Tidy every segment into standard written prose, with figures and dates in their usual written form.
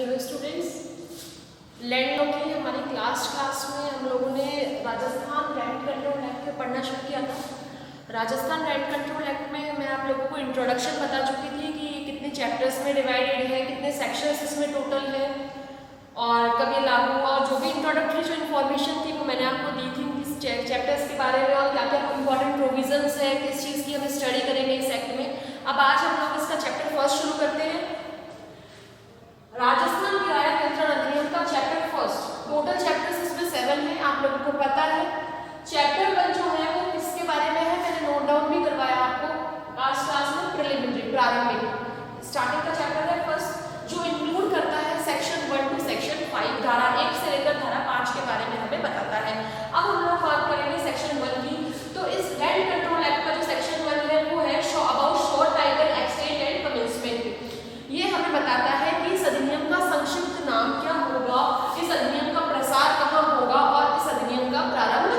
Hello students, land law की हमारी class में हम लोगों ने राजस्थान रेंट कंट्रोल एक्ट पे पढ़ना शुरू किया था। राजस्थान रेंट कंट्रोल एक्ट में मैं आप लोगों को इंट्रोडक्शन बता चुकी थी कि कितने चैप्टर्स में डिवाइडेड है, कितने सेक्शंस इसमें टोटल है और कब ये लागू हुआ। और जो भी इंट्रोडक्टरी जो इन्फॉर्मेशन थी वो मैंने आपको दी थी किस चैप्टर्स के बारे में और क्या क्या इंपॉर्टेंट प्रोविजंस है, किस चीज़ की हम स्टडी करेंगे इस एक्ट में। अब आज हम लोग इसका चैप्टर फर्स्ट शुरू करते हैं। राजस्थान किराया नियंत्रण अधिनियम का चैप्टर फर्स्ट, टोटल चैप्टर्स इसमें 7 है, आप लोगों को पता है। चैप्टर 1 जो है वो किसके बारे में है, मैंने नोट डाउन भी करवाया आपको लास्ट क्लास में, प्रिलिमिनरी प्रारंभिक स्टार्टिंग का चैप्टर है फर्स्ट, जो इंक्लूड करता है सेक्शन 1 टू सेक्शन 5, धारा 1 से लेकर धारा 5 के बारे में हमें बताता है। अब हम लोग बात करेंगे सेक्शन 1 की। तो इस रेंट कंट्रोल एक्ट का जो सेक्शन 1 है वो है about short title extent and commencement. ये हमें बताता है कि इस अधिनियम का संक्षिप्त नाम क्या होगा, इस अधिनियम का प्रसार कहाँ होगा और इस अधिनियम का प्रारंभ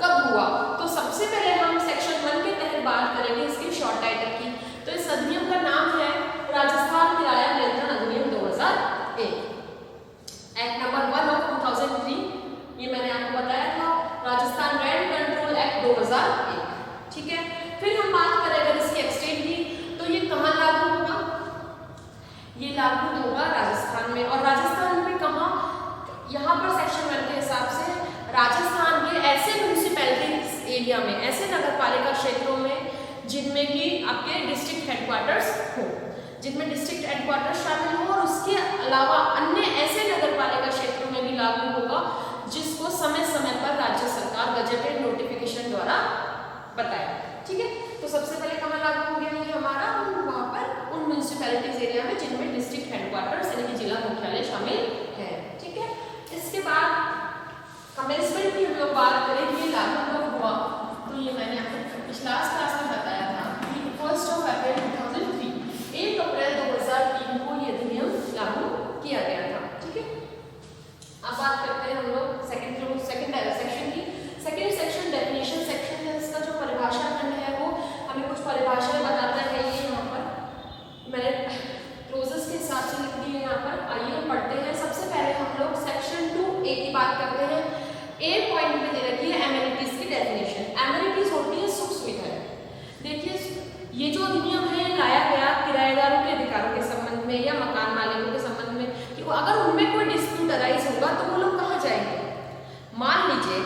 कब हुआ। तो सबसे पहले हम सेक्शन 1 के तहत बात करेंगे इसके शॉर्ट टाइटल की। तो इस अधिनियम का नाम है राजस्थान किराया नियंत्रण अधिनियम 2001, एक्ट नंबर 1 ऑफ 2003। ये मैंने आपको बताया था, राजस्थान रेंट कंट्रोल एक्ट 2001। ठीक है, फिर हम बात करें अगर इसकी एक्सटेंट की, तो ये कहाँ लागू होगा, ये लागू होगा राजस्थान में। और राजस्थान में कहाँ, यहाँ पर सेक्शन 1 के हिसाब से राजस्थान के ऐसे म्यूनिसिपैलिटीज एरिया में, ऐसे नगर पालिका क्षेत्रों में जिनमें कि आपके डिस्ट्रिक्ट हेडक्वार्टर्स हो, जिनमें डिस्ट्रिक्ट हेडक्वार्टर्स शामिल हो, और उसके अलावा अन्य ऐसे नगर पालिका क्षेत्रों में भी लागू होगा जिसको समय समय पर राज्य सरकार गजेटेड नोटिफिकेशन द्वारा बताए। ठीक है, तो सबसे पहले कहाँ लागू हो गया ये हमारा, वहाँ पर उन म्यूनिसिपैलिटीज एरिया में जिनमें डिस्ट्रिक्ट हेडक्वार्टर्स यानी कि जिला मुख्यालय शामिल है। ठीक है, इसके बाद कमेंसमेंट की हम लोग बात करें कि ये लागू कब हुआ, तो ये मैंने आपको पिछला क्लास में बताया था कि 1 अप्रैल 2003, 1 अप्रैल 2003 को ये अधिनियम लागू किया गया था। ठीक है, अब बात करते हैं हम लोग सेकंड सेक्शन की। सेकंड सेक्शन डेफिनेशन सेक्शन है, इसका जो परिभाषा खंड है वो हमें कुछ परिभाषाएं बताता है। ये यहाँ पर मैंने क्लोजेस के हिसाब से लिख दी है यहाँ पर, आइए हम पढ़ते हैं। सबसे पहले हम लोग सेक्शन 2A की बात करते हैं। ए पॉइंट में दे रखी है एमिनिटीज की डेफिनेशन। एमिनिटीज होती है सुख सुविधाएं। देखिए, ये जो अधिनियम है लाया गया किराएदारों के अधिकारों के संबंध में या मकान मालिकों के संबंध में कि अगर उनमें कोई डिस्प्यूट अराइज होगा तो वो लोग कहाँ जाएंगे। मान लीजिए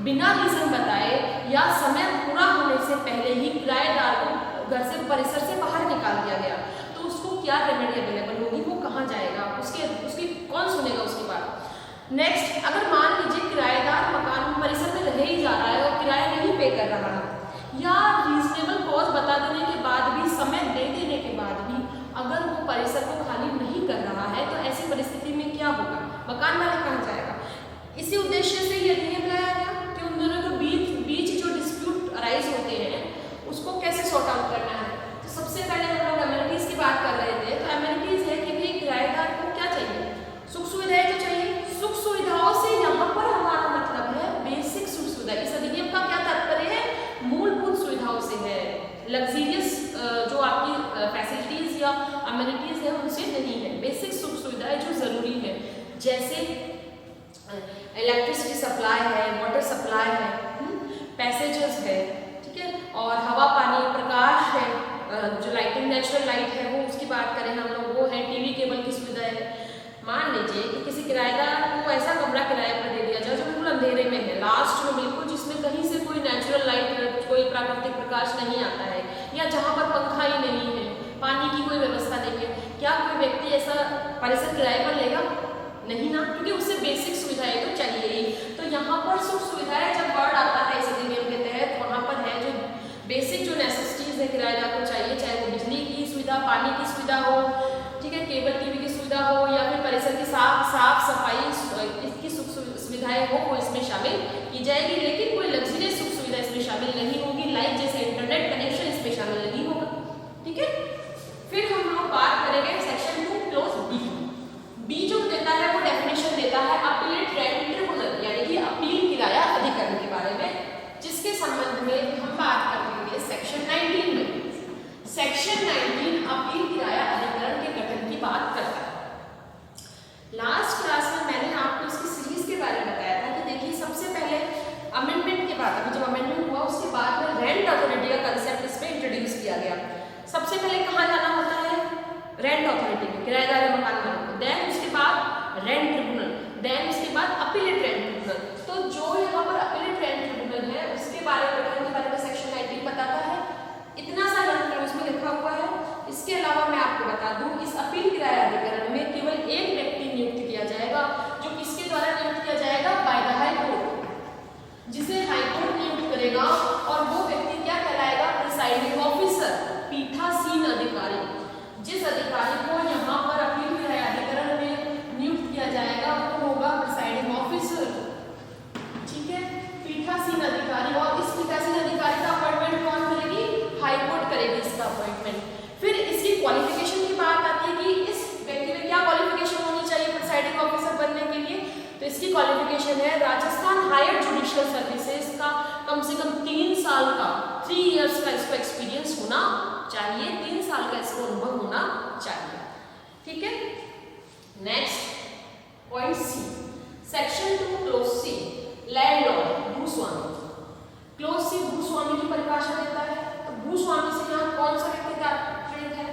बिना रीजन बताए या समय पूरा होने से पहले ही किराएदार को घर से परिसर से बाहर निकाल दिया गया, तो उसको क्या रेमेडी अवेलेबल होगी, वो कहाँ जाएगा, उसकी कौन सुनेगा उसकी बात। नेक्स्ट, अगर मान लीजिए किराएदार मकान परिसर में रह ही जा रहा है और किराया नहीं पे कर रहा है, या रीजनेबल कॉज बता देने के बाद भी, समय दे देने के बाद भी अगर वो परिसर को खाली नहीं कर रहा है, तो ऐसी परिस्थिति में क्या होगा, मकान मालिक कहाँ जाएगा। इसी उद्देश्य से ये अधिनियम लाया गया कि उन दोनों के बीच जो डिस्प्यूट अराइज होते हैं उसको कैसे सॉर्ट आउट करना है। तो सबसे पहले हम लोग एमिनिटीज की बात कर रहे थे। तो एमिनिटीज है कि भाई किराएदार को क्या चाहिए, सुख सुविधाएं तो चाहिए। सुख सुविधाओं से यहाँ पर हमारा मतलब है बेसिक सुख सुविधा। इस अधिनियम का क्या तात्पर्य है, मूलभूत सुविधाओं से है, लग्जरियस जो आपकी फैसिलिटीज या एमिनिटीज है उनसे नहीं है। बेसिक सुख सुविधाएं जो जरूरी है, जैसे इलेक्ट्रिसिटी सप्लाई है, वाटर सप्लाई है, पैसेजेस है, ठीक है, और हवा पानी प्रकाश है, जो लाइटिंग नेचुरल लाइट है वो उसकी बात करें हम लोग, वो है, टीवी केबल की सुविधा है। मान लीजिए कि किसी किराएदार को ऐसा कमरा किराए पर दे दिया जाए जो बिल्कुल अंधेरे में है, लास्ट में बिल्कुल, जिसमें कहीं से कोई नेचुरल लाइट, कोई प्राकृतिक प्रकाश नहीं आता है, या जहाँ पर पंखा ही नहीं है, पानी की कोई व्यवस्था नहीं है, क्या कोई व्यक्ति ऐसा परिसर किराए पर लेगा? नहीं ना, क्योंकि उससे बेसिक सुविधाएं तो चाहिए ही। तो यहाँ पर सुख सुविधाएं जब वर्ड आता है इस अधिनियम के तहत, वहाँ पर है जो बेसिक जो नेसेसिटीज है किराएदार को चाहिए, चाहे वो बिजली की सुविधा, पानी की सुविधा हो, ठीक है, केबल टीवी की सुविधा हो, या फिर परिसर की साफ सफाई, इसकी सुख सुविधाएं हो, वो इसमें शामिल की जाएगी। लेकिन कोई लग्जरियस सुख सुविधा इसमें शामिल नहीं होगी, लाइक जैसे इंटरनेट कनेक्शन इसमें शामिल नहीं होगा। ठीक है, फिर हम लोग बात करेंगे सेक्शन 2 क्लोज बी जो देता है वो डेफिनेशन देता है अपीलेट रेंट ट्रिब्यूनल यानी कि अपील किराया अधिकरण के बारे में, जिसके संबंध में हम बात करेंगे सेक्शन 19 में। सेक्शन 19 अपील किराया अधिकरण के गठन की बात करता है। मैं आपको बता दूं, इस अपील किराया अधिकरण में केवल एक व्यक्ति नियुक्त किया जाएगा, जो किसके द्वारा नियुक्त किया जाएगा? बाय द हाई कोर्ट, जिसे हाई कोर्ट नियुक्त करेगा, और वो व्यक्ति क्या कहलाएगा? प्रिसाइडिंग ऑफिसर, पीठासीन अधिकारी। जिस अधिकारी को यहाँ पर अपील किराया अधिकरण में नियुक्त किया जाएगा वो होगा प्रिसाइडिंग ऑफिसर, ठीक है, पीठासीन अधिकारी। और इस पीठासीन अधिकारी का अपॉइंटमेंट कौन करेगी? हाई कोर्ट करेगी इसका अपॉइंटमेंट। फिर इसकी क्वालिफिकेशन की बात आती है कि इस व्यक्ति में क्या क्वालिफिकेशन होनी चाहिए प्रिसाइडिंग ऑफिसर बनने के लिए। तो इसकी क्वालिफिकेशन है राजस्थान हायर जुडिशियल सर्विसेज का कम से कम 3 साल का 3 इयर्स का इसको एक्सपीरियंस होना चाहिए, 3 साल का इसको अनुभव होना चाहिए, ठीक है। Next point C, section 2 clause C, landlord, भूस्वामी। क्लोज सी भूस्वामी की परिभाषा देता है। तो भूस्वामी से यहाँ कौन सा व्यक्ति तात्पर्य है,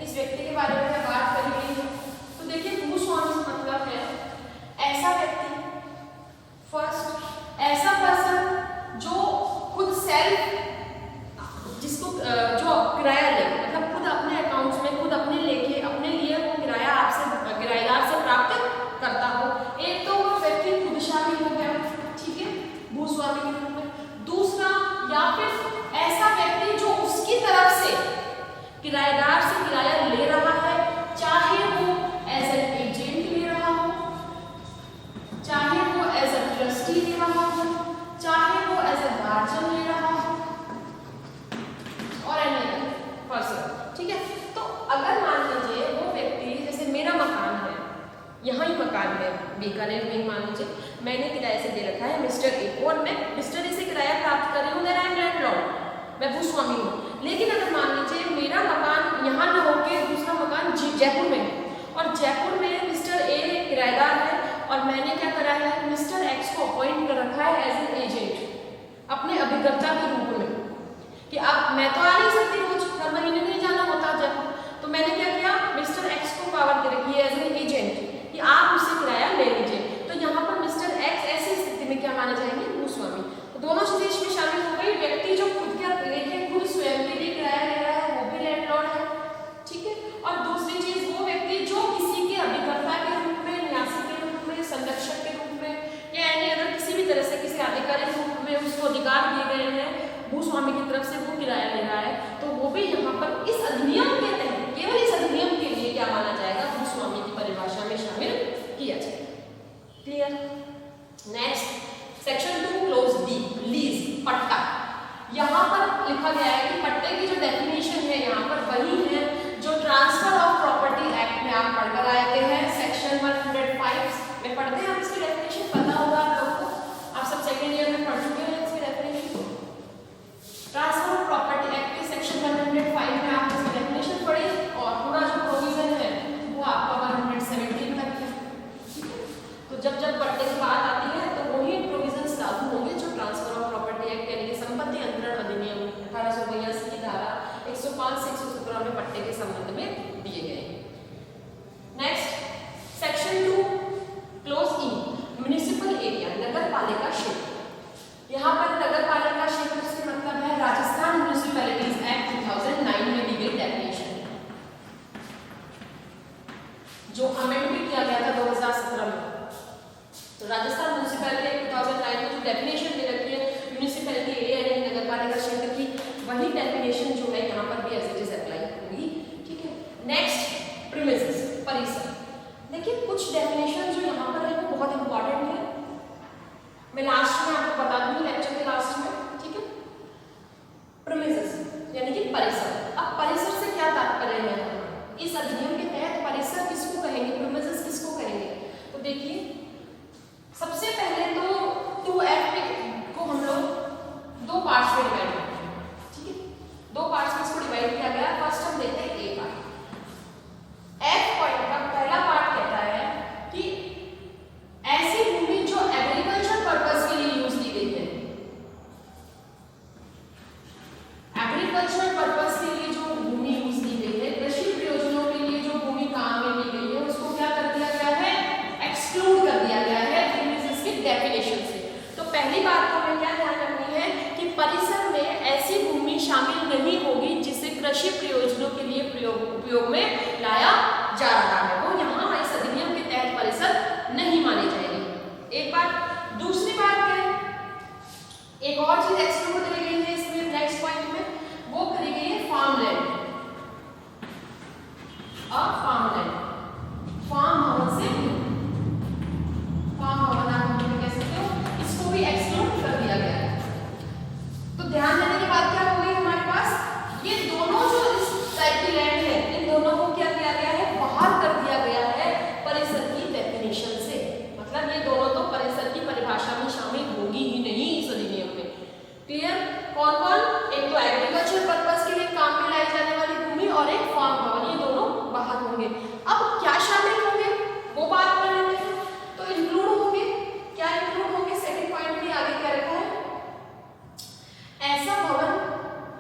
किस व्यक्ति के बारे में बात करी गई है? तो देखिए भूस्वामी से मतलब है ऐसा व्यक्ति, फर्स्ट ऐसा पर्सन जो खुद सेल्फ, जिसको जो किराया ले, मतलब खुद अपने अकाउंट्स में खुद अपने लेके अपने लिए वो किराया आपसे किराएदार से प्राप्त करता हो। एक तो वो व्यक्ति खुद शामिल हो गया, ठीक है, भूस्वामी के रूप में। दूसरा, या फिर ऐसा व्यक्ति जो उसकी तरफ से किराएदार से किराया ले रहा है, चाहे वो एज एन एजेंट ले रहा हो, चाहे वो एज ए ट्रस्टी ले रहा हो, चाहे वो एज ए गार्जियन ले रहा हो, और एनी पर्सन, ठीक है। तो अगर मान लीजिए वो व्यक्ति, जैसे मेरा मकान है, यहाँ ही मकान है बीकानेर में, मान लीजिए मैंने किराए से दे रखा है मिस्टर ए को, और मैं मिस्टर ए से किराया प्राप्त कर रही हूँ, देन आई एम लैंडलॉर्ड, मैं भूस्वामी हूँ। लेकिन अगर मान लीजिए मेरा मकान यहाँ न होके दूसरा मकान जयपुर में है, और जयपुर में मिस्टर ए किराएदार है, और मैंने क्या करा है, मिस्टर एक्स को अपॉइंट कर रखा है एज एन एजेंट, अपने अभिकर्ता के रूप में, कि अब मैं तो आ नहीं सकती, रोज हर महीने नहीं जाना होता जयपुर, तो मैंने क्या किया, मिस्टर एक्स को पावर दे रखी है एज एन एजेंट कि आप उससे किराया ले लीजिए। तो यहाँ पर मिस्टर एक्स ऐसी स्थिति में क्या माने जाएंगे? भूस्वामी। तो दोनों चीजें इसमें शामिल हो गई। व्यक्ति जो खुद के लेके खुद स्वयं के लिए किराया ले रहा है वो भी लैंडलॉर्ड है, ठीक है। और दूसरी चीज, वो व्यक्ति जो किसी के अभिकर्ता के रूप में, न्यासी के रूप में, संरक्षक के रूप में, या यानी अगर किसी भी तरह से किसी आधिकारिक रूप में उसको अधिकार दिए गए हैं भूस्वामी की तरफ से, वो किराया ले रहा है, तो वो भी यहाँ पर इस अधिनियम के तहत, केवल इस अधिनियम के लिए क्या माना जाएगा? भूस्वामी की परिभाषा में शामिल किया जाएगा। Clear? Next section 2 close D, lease, पट्टा। यहाँ पर लिखा गया है कि पट्टे की जो डेफिनेशन है यहाँ पर वही है जो ट्रांसफर ऑफ प्रॉपर्टी एक्ट में आप पढ़कर आए थे हैं, सेक्शन 105 में पढ़ते हैं। आप इसकी डेफिनेशन पता होगा आप लोगों को, आप सब सेकेंड ईयर में पढ़ चुके हैं इसकी definition. Transfer of property act के सेक्शन 105 में आप इसकी डेफिनेशन पढ़ी, और पूरा जो प्रोविजन है वो आपका 117 तक है, ठीक है। तो जब जब पट्टे की बात आती है तो वही प्रोविजंस लागू होंगे जो ट्रांसफर ऑफ प्रॉपर्टी एक्ट यानी कि संपत्ति अंतरण अधिनियम 1882 की धारा 105 से 117 में पट्टे के संबंध में दिए गए हैं। नेक्स्ट सेक्शन 2 क्लोज ई, म्युनिसिपल एरिया, नगर पालिका क्षेत्र। यहाँ पर नगर पालिका क्षेत्र से मतलब है राजस्थान म्युनिसिपैलिटीज एक्ट 2009 में दी गई डेफिनेशन, जो अमेंड भी किया गया था 2017 में। तो राजस्थान म्युनिसिपैलिटी एक्ट 2009 में जो डेफिनेशन दे रखी है म्युनिसिपैलिटी एरिया यानी नगर पालिका क्षेत्र की, वही डेफिनेशन जो है यहाँ पर भी एज इट इज अप्लाई होगी, ठीक है। नेक्स्ट प्रीमिसेस, परिसर। देखिए कुछ डेफिनेशन जो यहाँ पर है वो बहुत इंपॉर्टेंट है, मैं लास्ट में आपको बता दूंगी लेक्चर के लास्ट में, ठीक है। प्रीमिसेस यानी कि परिसर। अब परिसर से क्या तात्पर्य है? इस अधिनियम के तहत परिसर किसको कहेंगे, प्रीमिसेस किसको कहेंगे? तो देखिए सबसे पहले तो 2F को हम लोग 2 पार्ट्स में डिवाइड करते हैं, ठीक है। 2 पार्ट्स में इसको डिवाइड किया गया। फर्स्ट हम देखते हैं ए पार्ट। F पॉइंट का पहला पार्ट कहता है कि ऐसी भूमि जो एग्रीकल्चर पर्पस के लिए यूज की उपयोग में लाया जा रहा है, वो यहाँ इस अधिनियम के तहत परिषद नहीं मानी जाएगी। एक बात। दूसरी बात क्या है, एक और चीज एक्सक्लूड करी गई है इसमें नेक्स्ट पॉइंट में, वो करी गई है फार्मलैंड। फार्मलैंड, फार्म भवन से, फार्म भवन आप कह सकते हो, इसको भी एक्सक्लूड कर दिया गया है। तो ध्यान देने की बात क्या हो गई हमारे पास, ये दोनों जो इस टाइप की लैंड है, इन दोनों को क्या किया गया है, बाहर कर दिया गया है परिषद की डेफिनेशन से। मतलब ये दोनों तो परिषद की परिभाषा में शामिल होगी ही नहीं इस अधिनियम में। क्लियर? कौन कौन? एक तो एग्रीकल्चर पर्पस के लिए काम में लाई जाने वाली भूमि और एक फार्म भवन, ये दोनों बाहर होंगे। अब क्या शामिल होंगे वो बात कर लेते हैं। तो इंक्लूड होंगे, क्या इंक्लूड होंगे, सेकंड पॉइंट भी आगे क्या रखा है, ऐसा भवन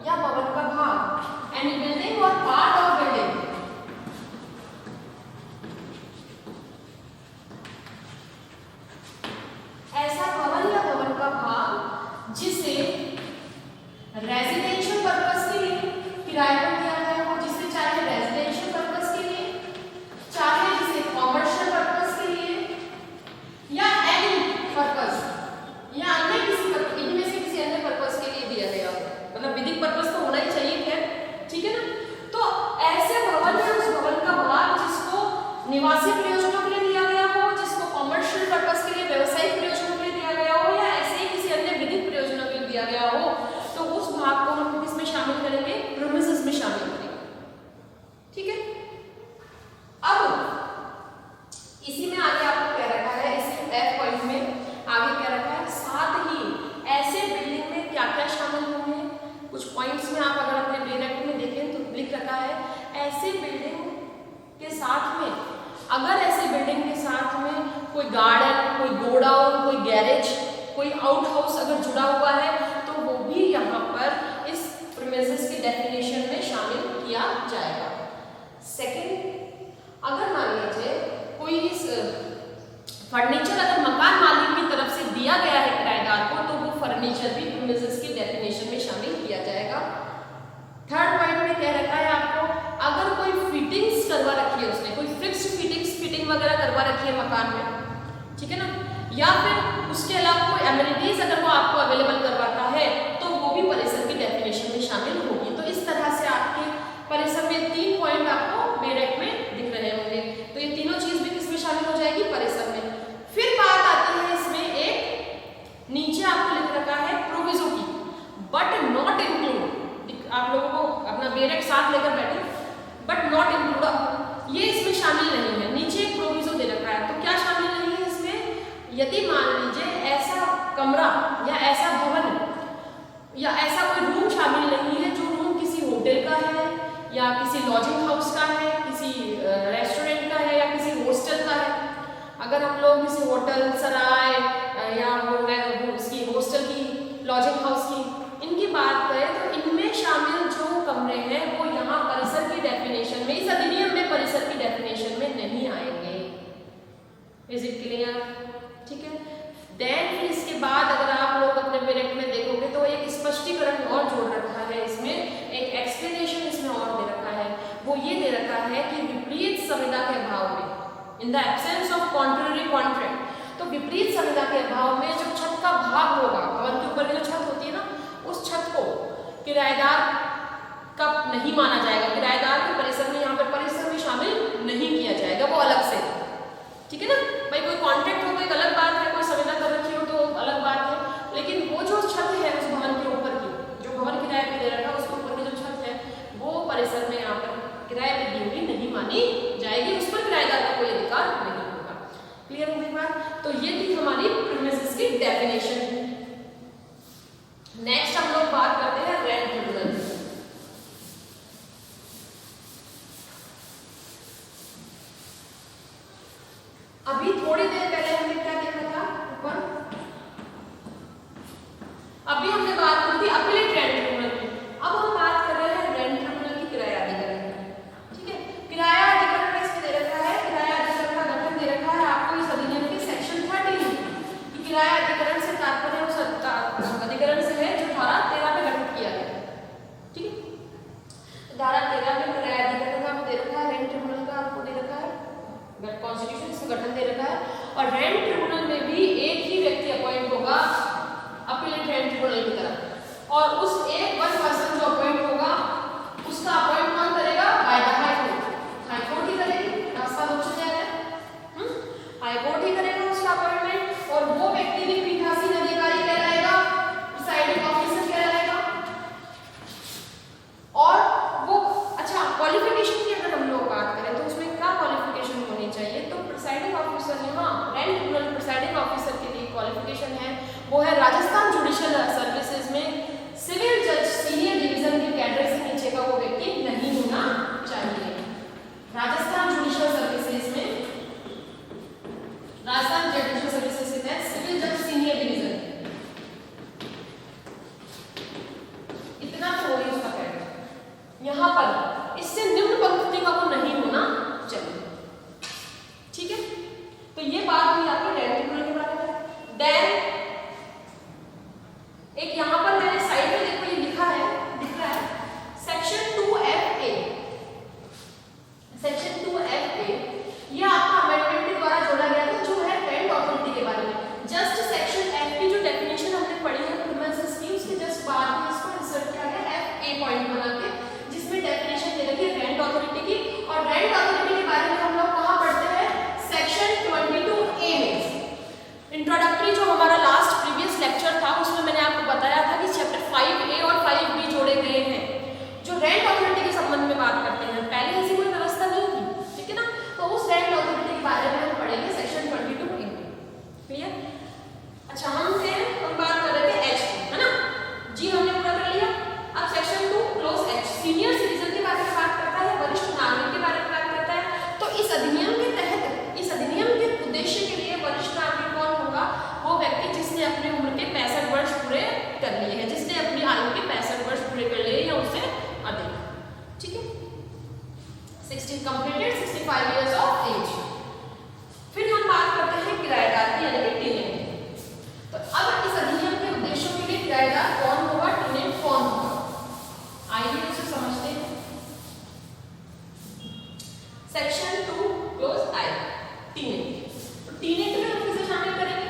या भवन का भाग, एनी बिल्डिंग और पार्ट ऑफ बिल्डिंग, ऐसा भवन या भवन का भाग जिसे रेजिडेंशियल पर्पस के लिए किराए पर दिया गया हो, जिसे चाहे रेजिडेंशियल पर्पस के लिए, चाहे जिसे कॉमर्शियल पर्पस के लिए, या एनी पर्पस, या अन्य किसी पर्पस, इनमें से किसी अन्य पर्पस के लिए दिया गया हो। मतलब विधिक पर्पस तो होना ही चाहिए, खैर ठीक है ना। तो ऐसे भवन या उस भवन का भाग जिसको निवासी प्रयोजनों के लिए दिया गया हो, जिसको कॉमर्शियल पर्पस के लिए, व्यवसायिक प्रयोजनों के लिए दिया गया हो, या ऐसे ही किसी अन्य विधिक प्रयोजनों के लिए दिया गया हो, तो उस भाग को हम किसमें शामिल करेंगे, प्रीमिसेस में शामिल करेंगे। ठीक है। अब इसी में आगे आपको क्या रखा है, इसी एफ पॉइंट में आगे क्या रखा है, साथ ही ऐसे बिल्डिंग में क्या क्या शामिल होंगे, कुछ पॉइंट्स में आप अगर अपने डायरेक्ट में देखें तो लिख रखा है, ऐसे बिल्डिंग के साथ में, अगर ऐसे बिल्डिंग के साथ में कोई गार्डन, कोई गोडाउन, कोई गैरेज, कोई आउट हाउस अगर जुड़ा हुआ है, तो वो भी यहाँ पर इस प्रीमिसेस की डेफिनेशन में शामिल किया जाएगा। सेकंड, अगर मान लीजिए कोई इस फर्नीचर अगर मकान मालिक की तरफ से दिया गया है किराएदार को, तो वो फर्नीचर भी प्रीमिसेस की डेफिनेशन में शामिल किया जाएगा। थर्ड पॉइंट में कह रखा है आपको, अगर कोई फिटिंग्स करवा रखी है उसने, कोई फिक्स्ड फिटिंग वगैरह करवा रखी है मकान में, ठीक है ना, या फिर उसके अलावा कोई एमिनिटीज अगर वो आपको अवेलेबल करवाता है, तो वो भी परिसर की डेफिनेशन में शामिल होगी। तो इस तरह से आपके परिसर में 3 पॉइंट आपको डायरेक्ट में दिख रहे होंगे। तो ये तीनों चीज भी किसमें शामिल हो जाएगी, परिसर में। फिर बात आती है इसमें, एक नीचे आपको लिख रखा है प्रोविजो की, बट नॉट इंक्लूड, आप लोगों को अपना डायरेक्ट साथ लेकर बैठे, बट नॉट इंक्लूड, ये इसमें शामिल नहीं है। नीचे एक प्रोविजो दे रखा है, तो क्या शामिल नहीं है इसमें, यदि मान लीजिए ऐसा कमरा या ऐसा भवन या ऐसा कोई रूम शामिल नहीं है, जो रूम किसी होटल का है या किसी लॉजिंग हाउस का है, किसी रेस्टोरेंट का है या किसी हॉस्टल का है। अगर हम लोग किसी होटल, सराय या उसकी हॉस्टल की, लॉजिंग हाउस की, इनकी बात करें, तो इनमें शामिल जो कमरे हैं वो यहाँ परिसर की डेफिनेशन में, इस अधिनियम में परिसर की डेफिनेशन में नहीं आएंगे। Is it clear? ठीक है। देन फिर इसके बाद अगर आप लोग अपने डायरेक्ट में देखोगे तो एक स्पष्टीकरण और जोड़ रखा है इसमें, एक एक्सप्लेनेशन इसमें और दे रखा है। वो ये दे रखा है कि विपरीत संविदा के अभाव में, in the absence of contrary contract, तो विपरीत संविदा के अभाव में जो छत का भाग होगा, भवन के ऊपर जो छत होती है ना, उस छत को किराएदार का नहीं माना जाएगा, किराएदार के परिसर में, यहाँ पर परिसर में शामिल नहीं किया जाएगा, वो अलग से। ठीक है ना भाई, कोई कॉन्ट्रैक्ट हो तो एक अलग बात है, कोई संविदा कर रखी हो तो अलग बात है, लेकिन वो जो छत है उस भवन के ऊपर की, जो भवन किराए पे दे रखा है उसके ऊपर की जो छत है, वो परिसर में यहाँ पर किराए पे दी हुई नहीं मानी जाएगी, उस पर किराएदार का कोई अधिकार नहीं होगा। क्लियर हो गई बात? तो ये थी हमारी प्रीमिसेस की डेफिनेशन। नेक्स्ट हम लोग बात करते हैं रेंट ट्रिब्यूनल। अभी थोड़ी देर पहले हमने क्या देखा था ऊपर, अभी हमने बात की थी अपीलेट रेंट ट्रिब्यूनल की। अब हम बात कर रहे हैं रेंट ट्रिब्यूनल की किराया अधिकरण की। ठीक है, किराया अधिकरण किसमें दे रखा है, किराया अधिकरण का गठन दे रखा है आपको इस अधिनियम के सेक्शन 30 में। किराया अधिकरण से तात्पर्य उस अधिकरण से है जो धारा 13 में गठित किया गया। ठीक है, धारा 13 में किराया अधिकरण का दे रखा अपॉइंटेड 65 ईयर्स ऑफ एज। फिर हम बात करते हैं किराएदार की यानी कि टेनेंट। तो अब इस अधिनियम के उद्देश्यों के लिए किराएदार कौन होगा, टेनेंट कौन होगा, आइए उसे समझते हैं। सेक्शन 2 क्लोज आई टेनेंट। तो टेनेंट में हम किसे शामिल करेंगे,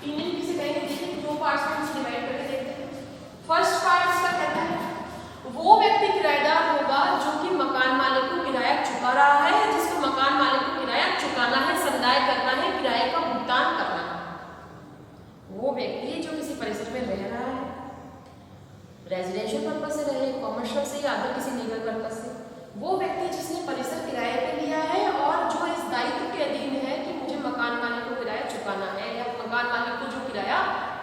टेनेंट किसे कहेंगे, देखिए दो पार्ट्स में इसे डिवाइड करके देखते हैं। फर्स्ट पार्ट इसका कहता है वो व्यक्ति किराएदार होगा जो कि मकान मालिक को किराया चुका रहा है, जिसको मकान मालिक को किराया चुकाना है, संदाय करना है, किराए का भुगतान करना है। वो व्यक्ति जो किसी परिसर में रह रहा है, रेजिडेंशियल पर्पस से रहे, कॉमर्शियल से या अदर किसी लीगल पर्पस से, वो व्यक्ति जिसने परिसर किराए पे लिया है और जो इस दायित्व के अधीन है कि मुझे मकान मालिक को किराया चुकाना है या मकान मालिक को जो किराया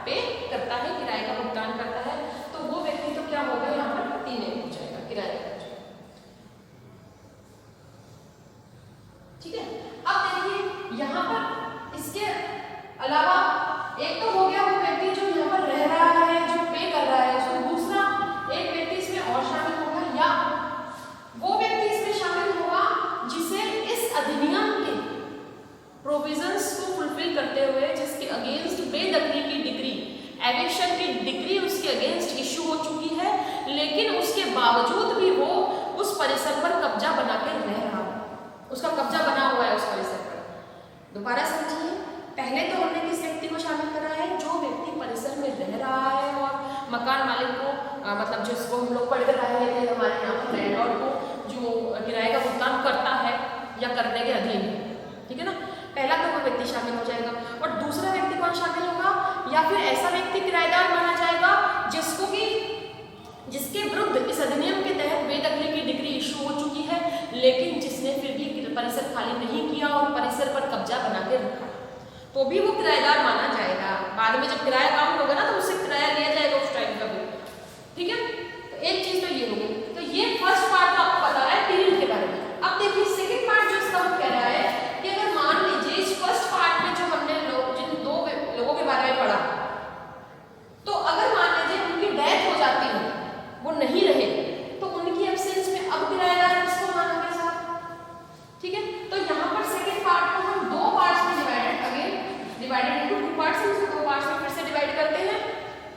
पे करता है, किराए का भुगतान करता है, तो वो व्यक्ति तो क्या होगा, यहाँ पर टेनेंट हो जाएगा, किराएदार। ठीक है। अब देखिए यहाँ पर इसके अलावा एक तो हो गया वो व्यक्ति जो यहाँ पर रह रहा है, जो पे कर रहा है उसको, दूसरा एक व्यक्ति इसमें और शामिल होगा या वो व्यक्ति इसमें शामिल होगा जिसे इस अधिनियम के प्रोविजंस को फुलफिल करते हुए, जिसके अगेंस्ट बेदखली की डिग्री, एविक्शन की डिग्री उसके अगेंस्ट इशू हो चुकी है, लेकिन उसके बावजूद भी वो उस परिसर पर कब्जा बना के रह रहा है, उसका कब्जा बना हुआ है उस परिसर पर। दोबारा समझिए, पहले तो हमने किस व्यक्ति को शामिल करा है, जो व्यक्ति परिसर में रह रहा है और मकान मालिक को मतलब जिसको हम लोग पढ़ कर आए थे हमारे यहाँ पर लैंडलॉर्ड को जो किराए का भुगतान करता है या करने के अधीन है। ठीक है ना, पहला तो वो व्यक्ति शामिल हो जाएगा। और दूसरा व्यक्ति कौन शामिल होगा, या फिर ऐसा व्यक्ति किराएदार माना जाएगा जिसको कि जिसके विरुद्ध इस अधिनियम के तहत बेदखली की डिग्री इशू हो चुकी है, लेकिन जिसने फिर भी परिसर खाली नहीं किया और परिसर पर कब्जा बना के रखा, तो भी वो किराएदार माना जाएगा। बाद में जब किराया काउंट होगा ना तो उससे किराया लिया जाएगा उस टाइम का भी। ठीक है, तो एक चीज तो ये हो गई। तो ये फर्स्ट पार्ट तो आपको बता रहा है टेनेंट के बारे में। अब देखिए सेकंड पार्ट जो इसका वो कह रहा है कि अगर मान लीजिए इस फर्स्ट पार्ट में जो हमने जिन दो लोगों के बारे में पढ़ा, तो अगर मान लीजिए उनकी डेथ हो जाती है, वो नहीं रहे, तो उनकी एब्सेंस में अब किराएदार किसको मानोगे साहब। ठीक है, तो यहाँ पर सेकंड पार्ट को हम दो पार्ट्स में डिवाइडेड इनटू टू पार्ट्स, दो पार्ट्स में फिर से डिवाइड करते हैं।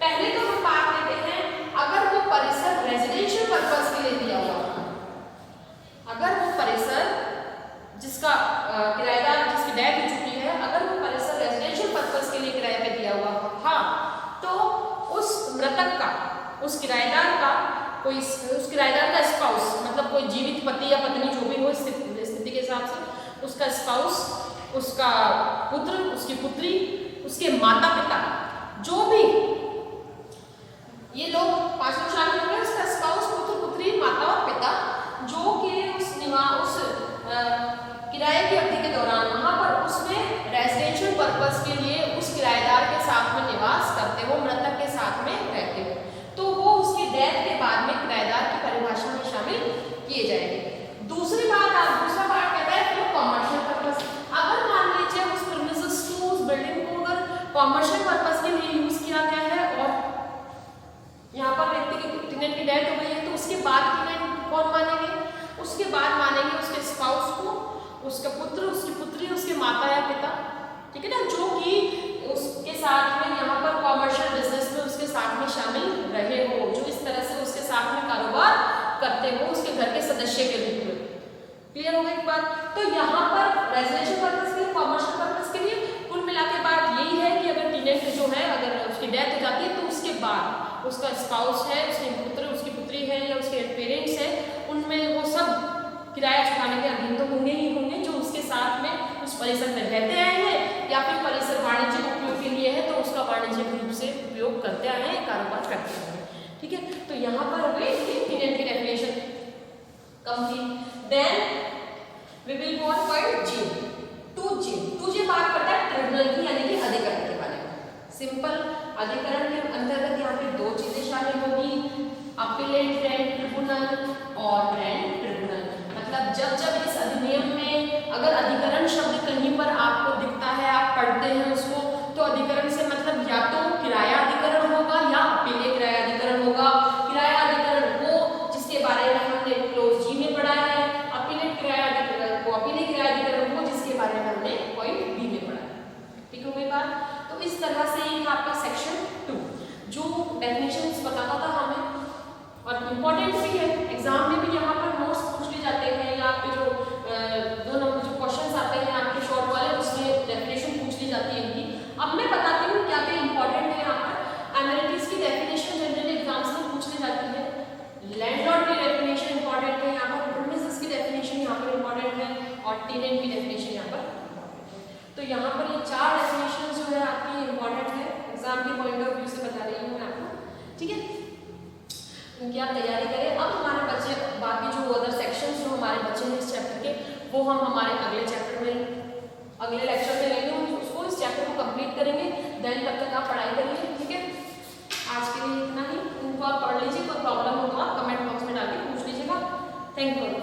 पहले तो हम बात लेते हैं अगर वो परिसर रेजिडेंशियल पर्पस के लिए दिया हुआ, अगर वो परिसर जिसका किराएदार जिसकी डेथ हो चुकी है, अगर वो परिसर रेजिडेंशियल पर्पस के लिए किराए पे दिया हुआ था, तो उस मृतक का, उस किराएदार का कोई, उस किराएदार का स्पाउस मतलब कोई जीवित पति या पत्नी जो भी हो स्थिति के हिसाब से, उसका स्पाउस, उसका पुत्र, उसकी पुत्री, उसके माता पिता, जो भी ये लोग पांच लोग शामिल होंगे, उसका स्पाउस, पुत्र, पुत्री, माता और पिता, जो कि उस किराए की अवधि के दौरान वहां पर उसमें रेजिडेंशियल पर्पस के लिए उस किराएदार के साथ में निवास करते हो, मृतक के साथ में रहते हो, तो वो उसकी डेथ के बाद में किराएदार की परिभाषा में शामिल किए जाएंगे। दूसरा पार्ट कहता है तो कॉमर्शियल पर्पस। अगर मान लीजिए उस प्रीमिसेस को, उस बिल्डिंग को अगर कॉमर्शियल पर्पस के लिए यूज किया गया है और यहाँ पर व्यक्ति की टेनेंट की डेथ हो गई है, तो उसके बाद टेनेंट कौन मानेंगे, उसके बाद मानेंगे उसके स्पाउस को, उसका पुत्र, उसकी पुत्री, उसके माता या पिता। ठीक है ना, जो कि उसके साथ में यहाँ पर कॉमर्शियल बिजनेस में उसके साथ में शामिल रहे हो, जो इस तरह से उसके साथ में कारोबार करते हो, उसके घर के सदस्य के रूप में। क्लियर हो गई एक बात। तो यहाँ पर रेजिडेंशियल पर्पस के लिए, कॉमर्शियल पर्पस के लिए कुल मिला के बात यही है कि अगर टेनेंट जो है अगर उसकी डेथ हो जाती है, तो उसके बाद उसका स्पाउस है, उसके पुत्र, उसकी पुत्री है या उसके पेरेंट्स है, उनमें वो सब किराया चुकाने के अधीन तो होंगे ही होंगे, जो उसके साथ में उस परिसर में रहते आए हैं या फिर परिसर वाणिज्यिक उपयोग के लिए है तो उसका वाणिज्यिक रूप से उपयोग करते आए हैं, कारोबार करते आए हैं। ठीक है, तो यहाँ पर हमें टेनेंट की definition complete. Then we will go on point G, two G बात करता है ट्रिब्यूनल की यानी कि अधिकरण के बारे में। सिंपल अधिकरण के अंतर्गत यहाँ पे दो चीजें शामिल होगी, अपीलेट ग्रैंड ट्रिब्यूनल और ग्रैंड ट्रिब्यूनल। मतलब जब इस अधिनियम में अगर अधिकरण शब्द कहीं पर आपको दिखता है, आप पढ़ते हैं उसको, तो अधिकरण से मतलब या तो किराया अधिकरण होगा या अपीलेट किराया अधिकरण होगा। किराया अधिकरण वो जिसके बारे में हमने क्लोज जी में पढ़ा है, अपीलेट किराया इम्पोर्टेंट भी है, एग्जाम में भी यहाँ पर नोट्स पूछ लिए जाते हैं या आपके जो 2 नंबर जो क्वेश्चन आते हैं आपके शॉर्ट वाले उसमें डेफिनेशन पूछ ली जाती है इनकी। अब मैं बताती हूँ क्या क्या इंपॉर्टेंट है यहाँ पर। एमिनिटीज की डेफिनेशन जनरली एग्जाम्स में पूछ ली जाती है, लैंडलॉर्ड की डेफिनेशन इंपॉर्टेंट है यहाँ पर, प्रीमिसेस की डेफिनेशन यहाँ पर इंपॉर्टेंट है और टेनेंट की डेफिनेशन यहाँ पर। तो यहाँ पर ये 4 डेफिनेशन जो है आपकी इंपॉर्टेंट है, एग्जाम के पॉइंट ऑफ व्यू से बता रही हूँ मैं आपको, ठीक है। उनकी आप तैयारी करें। अब हमारे बच्चे बाकी जो अदर सेक्शंस जो हमारे बच्चे हैं इस चैप्टर के, वो हम हमारे अगले चैप्टर में अगले लेक्चर में लेंगे, उसको इस चैप्टर को कंप्लीट करेंगे। देन तब तक आप पढ़ाई करिए, ठीक है। आज के लिए इतना ही, उनको आप पढ़ लीजिए, कोई प्रॉब्लम हो तो आप कमेंट बॉक्स में डाल के पूछ लीजिएगा। Thank you.